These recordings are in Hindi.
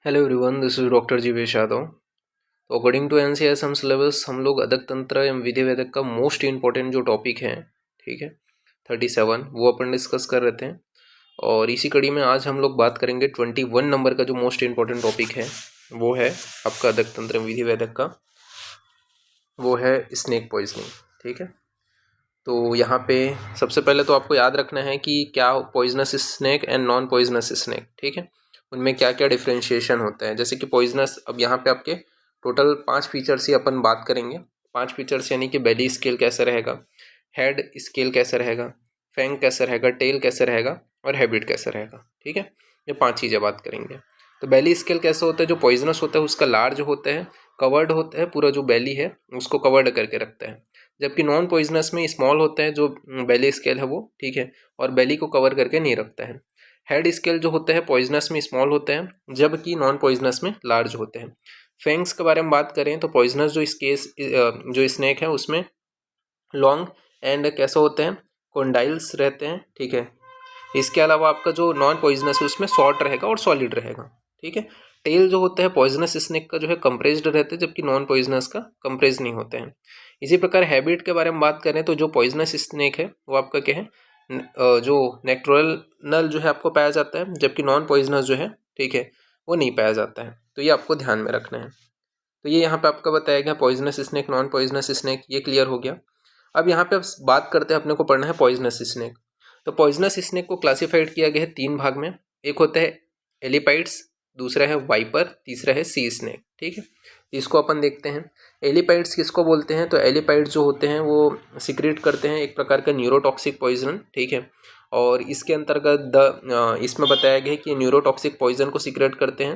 Hello everyone, this is doctor Jeevesh Yadav. तो अकॉर्डिंग टू एनसीएसएम सिलेबस हम लोग अदक तंत्र एवं विधि वेदक का मोस्ट इंपॉर्टेंट जो टॉपिक है, ठीक है, 37 वो अपन डिस्कस कर रहे थे। और इसी कड़ी में आज हम लोग बात करेंगे 21 नंबर का जो मोस्ट इंपॉर्टेंट टॉपिक है, वो है आपका अदक तंत्र एवं विधि वेदक का, वो है स्नेक पॉइजनिंग। ठीक है, तो यहाँ पे सबसे पहले तो आपको याद रखना है कि क्या poisonous snake and non poisonous snake, ठीक है, उनमें क्या क्या डिफ्रेंशिएशन होता है। जैसे कि पॉइजनस, अब यहाँ पे आपके टोटल 5 फीचर्स ही अपन बात करेंगे। 5 फीचर्स यानी कि बेली स्केल कैसा रहेगा, हेड स्केल कैसा रहेगा, फैंग कैसा रहेगा, टेल कैसा रहेगा और हैबिट कैसा रहेगा। ठीक है, ये 5 चीज़ें बात करेंगे। तो बेली स्केल कैसा होता है, जो पॉइजनस होता है उसका लार्ज होता है, कवर्ड होता है, पूरा जो बेली है उसको कवर्ड करके रखता है। जबकि नॉन पॉइजनस में स्मॉल होता है जो बेली स्केल है वो, ठीक है, और बेली को कवर करके नहीं रखता है। हेड स्केल जो होता है पॉइजनस में स्मॉल होता है, जबकि नॉन पॉइजनस में लार्ज होते हैं। फैंग्स के बारे में बात करें तो पॉइजनस जो स्नेक है उसमें लॉन्ग एंड कैसे होते हैं, कॉन्डाइल्स रहते हैं। ठीक है, इसके अलावा आपका जो नॉन पॉइजनस है उसमें शॉर्ट रहेगा और सॉलिड रहेगा। ठीक है, टेल जो होता है पॉइजनस स्नेक का जो है कंप्रेस्ड रहते हैं, जबकि नॉन पॉइजनस का कंप्रेस नहीं होते हैं। इसी प्रकार हैबिट के बारे में बात करें तो जो पॉइजनस स्नेक है वो आपका क्या है, जो नेक्ट्रोनल जो है आपको पाया जाता है, जबकि नॉन पॉइजनस जो है, ठीक है, वो नहीं पाया जाता है। तो ये आपको ध्यान में रखना है। तो ये यहाँ पे आपका बताया गया poisonous snake, non poisonous snake, ये क्लियर हो गया। अब यहाँ पे बात करते हैं, अपने को पढ़ना है पॉइजनस स्नेक। तो पॉइजनस स्नेक को क्लासिफाइड किया गया है 3 भाग में। एक होता है एलिपाइड्स, दूसरा है वाइपर, तीसरा है सी स्नेक। ठीक है, इसको अपन देखते हैं। एलिपाइड्स किसको बोलते हैं, तो एलिपाइड्स जो होते हैं वो सिक्रेट करते हैं एक प्रकार का न्यूरोटॉक्सिक पॉइजन। ठीक है, और इसके अंतर्गत इसमें बताया गया है कि न्यूरोटॉक्सिक पॉइजन को सिक्रेट करते हैं।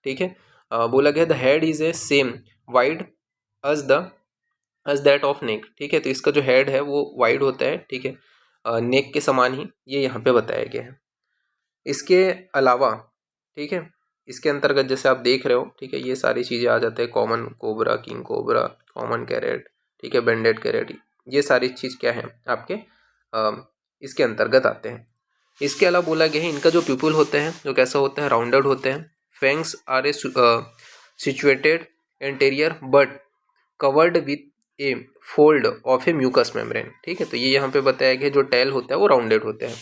ठीक है, बोला गया the head is a same wide as that of neck. ठीक है, तो इसका जो हेड है वो वाइड होता है, ठीक है, नेक के समान ही, ये यहाँ पे बताया गया है। इसके अलावा, ठीक है, इसके अंतर्गत जैसे आप देख रहे हो, ठीक है, ये सारी चीज़ें आ जाते हैं, common cobra, king cobra, common krait, ठीक है, बेंडेड कैरेट, ये सारी चीज़ क्या है आपके इसके अंतर्गत आते हैं। इसके अलावा बोला गया है इनका जो प्यूपल होता है जो कैसा होता है, राउंडेड होते हैं। Fangs are a situated anterior but covered with a fold of a mucous membrane. ठीक है, तो ये यहाँ पे बताया गया जो टेल होता है वो राउंडेड होता है।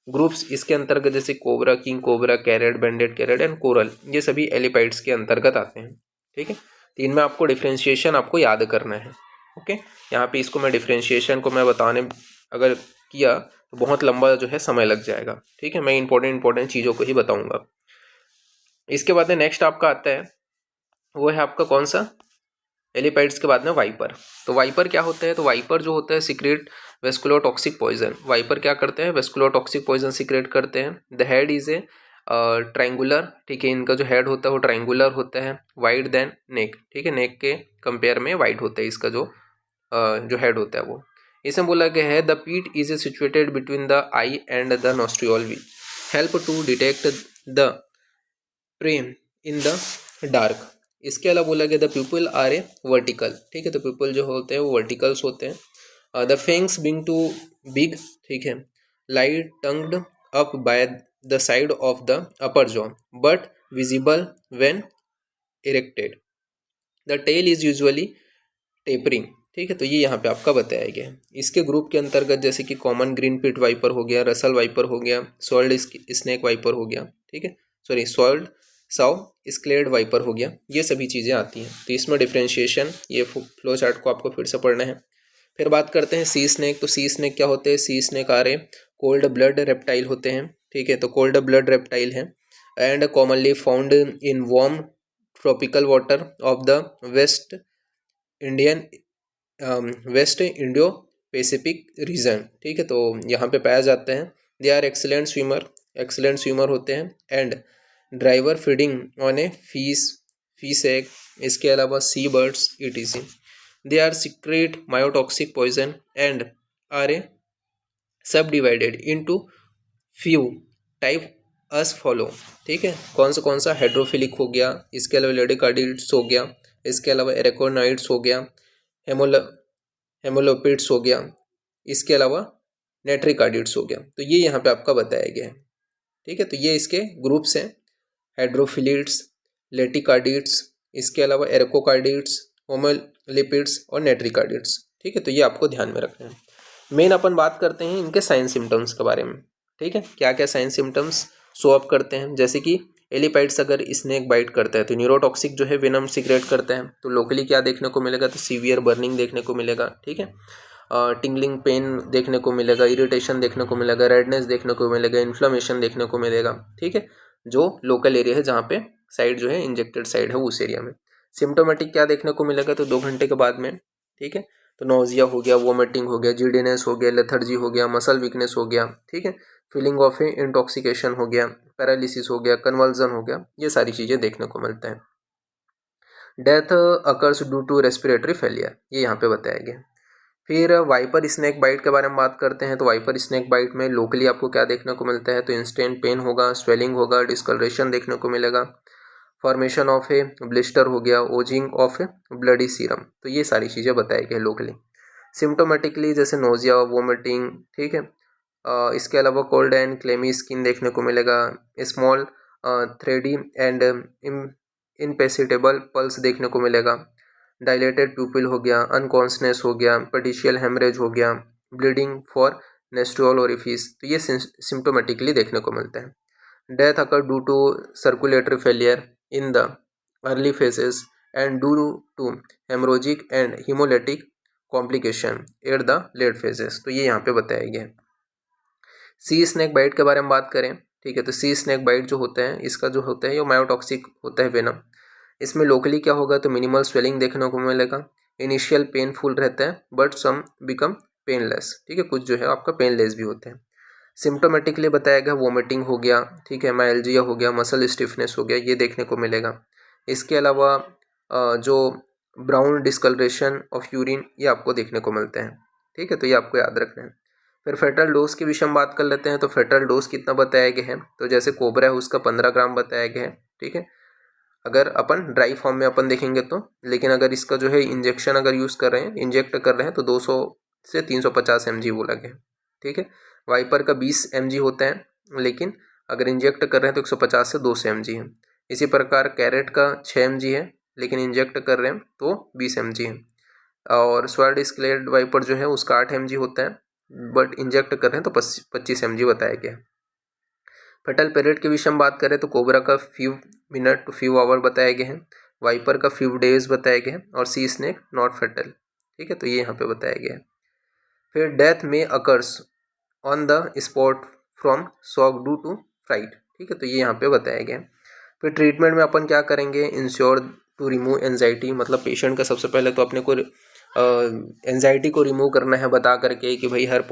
ग्रुप्स इसके अंतर्गत जैसे cobra, king cobra, krait, banded krait and coral, ये सभी एलिपाइड्स के अंतर्गत आते हैं। ठीक है, तो इनमें आपको डिफ्रेंशिएशन आपको याद करना है। ओके, यहाँ पे इसको मैं डिफ्रेंशिएशन को मैं बताने अगर किया तो बहुत लंबा जो है समय लग जाएगा। ठीक है, मैं इंपॉर्टेंट चीज़ों को ही बताऊंगा। इसके बाद में नेक्स्ट आपका आता है, वो है आपका कौन सा, एलिपाइड्स के बाद में वाइपर। तो वाइपर क्या होता है, तो वाइपर जो होता है सिक्रेट वेस्कुलोटॉक्सिक पॉइजन। वाइपर क्या करते हैं, वेस्कुलोटॉक्सिक पॉइजन सिक्रेट करते हैं। The head is A triangular, ठीक है, इनका जो हेड होता है वो ट्रायंगुलर होता है, वाइड देन नेक। ठीक है, नेक के कंपेयर में वाइड होता है इसका जो हेड होता है वो। इसमें बोला गया है the pit is situated between the eye and the nostril we help to detect the prey in the dark. इसके अलावा बोला गया the pupil are a vertical. ठीक है, तो पीपल जो होते हैं वो वर्टिकल्स होते हैं। The fangs being too big, ठीक है, lie tucked up by the side of the upper jaw but visible when erected. The tail is usually tapering. ठीक है, तो ये यहाँ पे आपका बताया गया है। इसके ग्रुप के अंतर्गत जैसे कि कॉमन ग्रीन पिट वाइपर हो गया, रसल वाइपर हो गया, सॉल्ड स्नेक वाइपर हो गया, ठीक है, सॉरी सॉल्ड साउ स्क्लेड वाइपर हो गया, ये सभी चीज़ें आती हैं। तो इसमें डिफ्रेंशिएशन, ये फ्लो चार्ट को आपको फिर से पढ़ना है। फिर बात करते हैं सी स्नेक। तो सी स्नेक क्या होते हैं, सी स्नेक आ रहे कोल्ड ब्लड रेप्टाइल होते हैं। ठीक है, तो कोल्ड ब्लड रेप्टाइल है and commonly found in warm tropical water of the Indian west Indo Pacific region. ठीक है, तो यहाँ पे पाया जाते हैं। दे आर एक्सलेंट स्विमर होते हैं and driver feeding on a fish egg. इसके अलावा sea birds etc। They are secrete myotoxic poison and are a subdivided into few type as follow. ठीक है, कौन सा हाइड्रोफिलिक हो गया, इसके अलावा लेडिकार्डिड्स हो गया, इसके अलावा एरेकोनाइड्स हो गया, हेमोलोपिड्स हो गया, इसके अलावा नेट्रिकार्डिड्स हो गया। तो ये यहाँ पे आपका बताया गया है। ठीक है, तो ये इसके ग्रुप्स हैं, हाइड्रोफिलिड्स, लेटिकार्डिड्स, इसके अलावा एरोकोकार्डिड्स, होमोलिपिड्स और नेट्रिकार्डिड्स। ठीक है, तो ये आपको ध्यान में रखना है। मेन अपन बात करते हैं इनके साइन सिम्टम्स के बारे में। ठीक है, क्या क्या साइन सिम्टम्स शो अप करते हैं, जैसे कि एलिपाइड्स अगर स्नेक बाइट करता है तो न्यूरोटॉक्सिक जो है वेनम सिक्रेट करता है, तो लोकली क्या देखने को मिलेगा, तो सीवियर बर्निंग देखने को मिलेगा। ठीक है, टिंगलिंग पेन देखने को मिलेगा, इरिटेशन देखने को मिलेगा, रेडनेस देखने को मिलेगा, इन्फ्लेमेशन देखने को मिलेगा। ठीक है, जो लोकल एरिया है जहाँ पे साइड जो है इंजेक्टेड साइड है उस एरिया में। सिम्टोमेटिक क्या देखने को मिलेगा, तो 2 घंटे के बाद में। ठीक है, तो नोजिया हो गया, वोमिटिंग हो गया, जिडीनेस हो गया, लेथर्जी हो गया, मसल वीकनेस हो गया। ठीक है, फीलिंग ऑफ इंटॉक्सिकेशन हो गया, पैरालिसिस हो गया, कन्वल्जन हो गया, ये सारी चीज़ें देखने को मिलते हैं। Death occurs due to respiratory failure, ये यहाँ पे बताया गया। फिर वाइपर स्नेक बाइट के बारे में बात करते हैं, तो वाइपर स्नेक बाइट में लोकली आपको क्या देखने को मिलता है, तो इंस्टेंट पेन होगा, स्वेलिंग होगा, डिस्कलरेशन देखने को मिलेगा, फॉर्मेशन ऑफ ए ब्लिस्टर हो गया, Ojing of A bloody serum, तो ये सारी चीज़ें बताई गई लोकली। सिम्टोमेटिकली जैसे नोजिया, वोमिटिंग। ठीक है, इसके अलावा कोल्ड एंड क्लेमी स्किन देखने को मिलेगा, स्मॉल थ्रेडी एंड इनपेसिटेबल पल्स देखने को मिलेगा, डायलेटेड प्यूपिल हो गया, अनकॉन्सनेस हो गया, पेडिशियल हेमरेज हो गया, ब्लीडिंग फॉर नेस्ट्रियल ओरिफिस, तो ये सिम्टोमेटिकली देखने को मिलता है। Death occur due to circulatory failure in the early phases and due to haemorrhagic and haemolytic complication at the late phases, तो ये यहाँ पे बताया गया है। सी स्नेक बाइट के बारे में बात करें, ठीक है, तो सी स्नेक बाइट जो होता है, इसका जो होता है ये मायोटॉक्सिक होता है वेनम। इसमें लोकली क्या होगा, तो मिनिमल स्वेलिंग देखने को मिलेगा, इनिशियल पेनफुल रहता है बट सम बिकम पेनलेस। ठीक है, कुछ जो है आपका पेनलेस भी होते हैं। सिम्टोमेटिकली बताया गया, वोमिटिंग हो गया, ठीक है, माइल्जिया हो गया, मसल स्टिफनेस हो गया, ये देखने को मिलेगा। इसके अलावा जो ब्राउन डिस्कलरेशन ऑफ यूरिन, ये आपको देखने को मिलते हैं। ठीक है, तो ये आपको याद रखना है। फिर फेटल डोज के विषय में बात कर लेते हैं, तो फेटल डोज कितना बताया गया है, तो जैसे कोबरा है उसका 15 ग्राम बताया गया है। ठीक है, अगर अपन ड्राई फॉर्म में अपन देखेंगे तो, लेकिन अगर इसका जो है इंजेक्शन अगर यूज़ कर रहे हैं, इंजेक्ट कर रहे हैं, तो 200 से 350 mg बोला गया। ठीक है, वाइपर का 20 mg होता है, लेकिन अगर इंजेक्ट कर रहे हैं तो 150 से 200 mg है। इसी प्रकार कैरेट का 6 mg है, लेकिन इंजेक्ट कर रहे हैं तो 20 mg है। और स्वर्ड स्केलेड वाइपर जो है उसका 8 mg होता है, बट इंजेक्ट कर रहे हैं तो 25 mg बताया गया। फेटल पीरियड के विषय में बात करें तो कोबरा का few minute to few hour बताया गया है, वाइपर का फ्यू डेज बताया गया है, और सी स्नेक नॉट फेटल। ठीक है, तो ये यहाँ पे बताया गया है। फिर डेथ में occurs on the spot from shock due to fright. ठीक है, तो ये यहाँ पे बताया गया है। फिर ट्रीटमेंट में अपन क्या करेंगे, इंश्योर टू रिमूव एंजाइटी, मतलब पेशेंट का सबसे पहले तो अपने को एंजाइटी को रिमूव करना है, बता करके कि भाई हर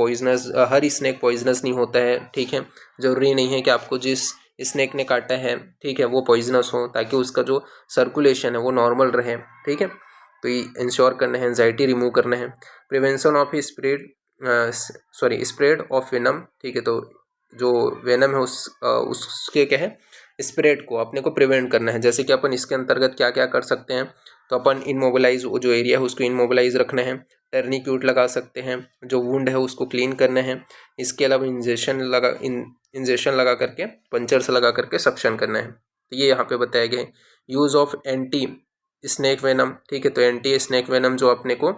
स्नेक पॉइजनस नहीं होता है। ठीक है, ज़रूरी नहीं है कि आपको जिस स्नेक ने काटा है, ठीक है, वो पॉइजनस हो, ताकि उसका जो सर्कुलेशन है वो नॉर्मल रहे। ठीक है, तो ये इंश्योर करना है, एंजाइटी रिमूव करना है। Prevention of spread of venom. ठीक है, तो जो वेनम है उसके क्या है, स्प्रेड को अपने को प्रिवेंट करना है। जैसे कि अपन इसके अंतर्गत क्या क्या कर सकते हैं, तो अपन इनमोबिलाइज जो एरिया है उसको इनमोबिलाइज रखना है, टर्निक्यूट लगा सकते हैं, जो वुंड है उसको क्लीन करना है। इसके अलावा इंजेक्शन लगा करके, पंचर से लगा करके सक्शन करना है। तो ये यहाँ पे बताया गया है। Use of anti snake venom. ठीक है, तो एंटी स्नेक वेनम जो अपने को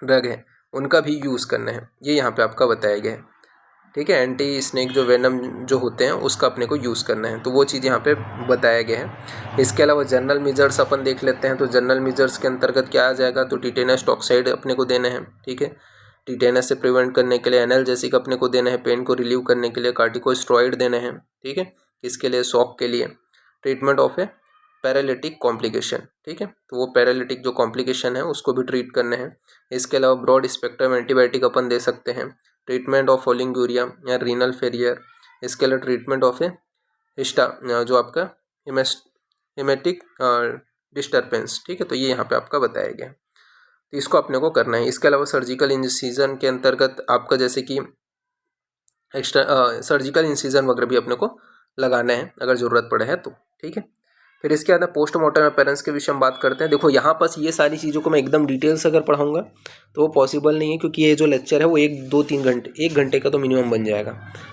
ड्रग है उनका भी यूज़ करना है, ये यहाँ पे आपका बताया गया है। ठीक है, एंटी स्नेक जो वेनम जो होते हैं उसका अपने को यूज़ करना है, तो वो चीज़ यहाँ पे बताया गया है। इसके अलावा जनरल मेजर्स अपन देख लेते हैं, तो जनरल मेजर्स के अंतर्गत क्या आ जाएगा, तो टिटेनस टॉक्साइड अपने को देना है। ठीक है, टिटेनस से प्रिवेंट करने के लिए एनाल्जेसिक अपने को देना है, पेन को रिलीव करने के लिए कार्टिकोस्टेरॉइड देना है। ठीक है, इसके लिए शॉक के लिए treatment of A paralytic complication. ठीक है, तो वो पैरालिटिक जो कॉम्प्लिकेशन है उसको भी ट्रीट करना है। इसके अलावा ब्रॉड स्पेक्ट्रम एंटीबायोटिक अपन दे सकते हैं, ट्रीटमेंट ऑफ ओलिगोरिया या रीनल फेलियर। इसके लिए ट्रीटमेंट ऑफ ए जो आपका हेमेटिक डिस्टर्बेंस। ठीक है, तो ये यहाँ पे आपका बताया गया, तो इसको अपने को करना है। इसके अलावा सर्जिकल इंसिजन के अंतर्गत आपका जैसे कि एक्स्ट्रा सर्जिकल इंसिजन वगैरह भी अपने को लगाना है अगर ज़रूरत पड़े है तो। ठीक है, फिर इसके बाद पोस्टमार्टम अपीयरेंस के विषय में बात करते हैं। देखो यहाँ पास ये सारी चीज़ों को मैं एकदम डिटेल से अगर पढ़ाऊँगा तो वो पॉसिबल नहीं है, क्योंकि ये जो लेक्चर है वो 1-2-3 घंटे, 1 घंटे का तो मिनिमम बन जाएगा।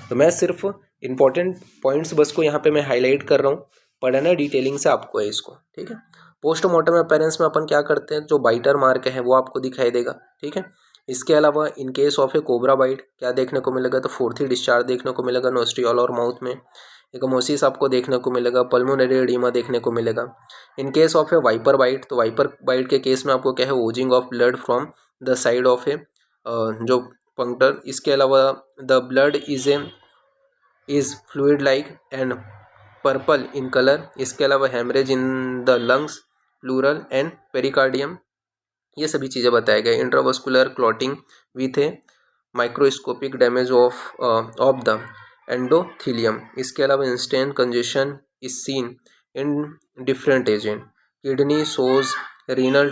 तो मैं सिर्फ इंपॉर्टेंट पॉइंट्स बस को यहाँ पे मैं हाईलाइट कर रहा हूँ, पढ़ना है डिटेलिंग से आपको है इसको, ठीक है। पोस्टमार्टम अपीयरेंस में अपन क्या करते हैं, जो बाइटर मार्क है वो आपको दिखाई देगा, ठीक है। इसके अलावा in case of a cobra bite क्या देखने को मिलेगा, तो फोर्थी डिस्चार्ज देखने को मिलेगा नोस्ट्रियल और माउथ में, एकमोसिस आपको देखने को मिलेगा, पल्मोनरी एडिमा देखने को मिलेगा। In case of a viper bite, तो वाइपर बाइट के केस में आपको क्या है, oozing of blood from the side of a जो पंक्टर। इसके अलावा the blood is fluid like and purple in colour. इसके अलावा haemorrhage in the lungs, pleural and pericardium, ये सभी चीज़ें बताए गए। Intravascular clotting with a microscopic damage of the endothelium. इसके अलावा instant congestion is seen in different agent. Kidney shows renal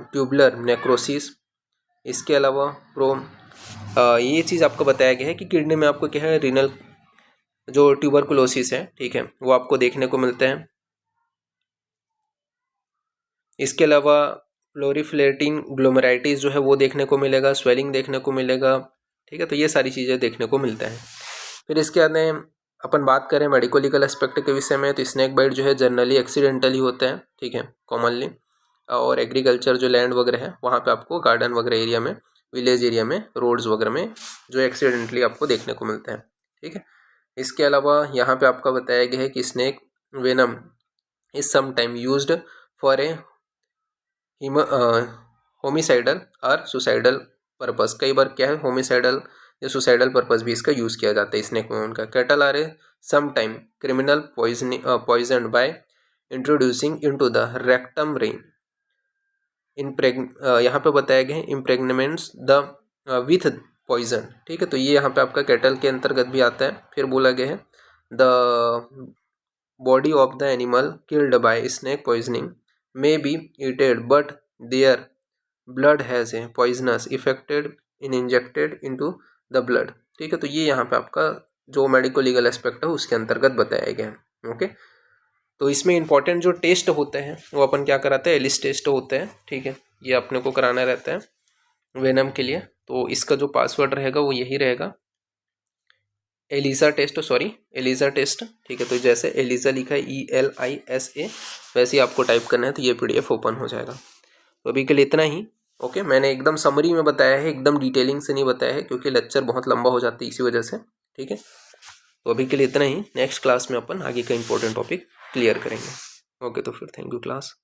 tubular necrosis. इसके अलावा ये चीज़ आपको बताया गया है कि किडनी में आपको क्या है, रीनल जो ट्यूबरकुलोसिस है, ठीक है, वो आपको देखने को मिलते हैं। इसके अलावा प्लोरीफ्लेटिंग ग्लोमेराइटिस जो है वो देखने को मिलेगा, स्वेलिंग देखने को मिलेगा, ठीक है। तो ये सारी चीज़ें देखने को मिलता है। फिर इसके आगे अपन बात करें मेडिको लीगल एस्पेक्ट के विषय में, तो स्नेक बाइट जो है जनरली एक्सीडेंटली होता है, ठीक है, कॉमनली। और एग्रीकल्चर जो लैंड वगैरह है वहाँ पे आपको गार्डन वगैरह एरिया में, विलेज एरिया में, रोड्स वगैरह में जो एक्सीडेंटली आपको देखने को मिलता है, ठीक है। इसके अलावा यहाँ पे आपका बताया गया है कि snake venom is sometime used for a homicidal और सुसाइडल पर्पस। कई बार क्या है, होमिसाइडल या सुसाइडल पर्पस भी इसका यूज़ किया जाता है स्नेक वेनम का। Cattle are a sometime criminal poison by introducing into the rectum ring यहाँ पे बताया गया है इम्प्रेग्नेमेंट्स द विथ पॉइजन, ठीक है। तो ये यहाँ पे आपका कैटल के अंतर्गत भी आता है। फिर बोला गया है the body of the animal killed by snake poisoning may be eaten but their blood has a poisonous effected in injected into the blood, ठीक है। तो ये यहाँ पे आपका जो मेडिको लीगल एस्पेक्ट है उसके अंतर्गत बताया गया है, ओके। तो इसमें इंपॉर्टेंट जो टेस्ट होते हैं वो अपन क्या कराते हैं, एलिस टेस्ट होते हैं, ठीक है। ये अपने को कराना रहता है वेनम के लिए। तो इसका जो पासवर्ड रहेगा वो यही रहेगा, एलिसा टेस्ट, एलिसा टेस्ट, ठीक है। तो जैसे एलिसा लिखा है ELISA, वैसे ही आपको टाइप करना है, तो ये PDF ओपन हो जाएगा। तो अभी के लिए इतना ही, ओके। मैंने एकदम समरी में बताया है, एकदम डिटेलिंग से नहीं बताया है, क्योंकि लेक्चर बहुत लंबा हो जाता है इसी वजह से, ठीक है। तो अभी के लिए इतना ही, नेक्स्ट क्लास में अपन आगे का इंपॉर्टेंट टॉपिक क्लियर करेंगे, ओके। तो फिर थैंक यू क्लास।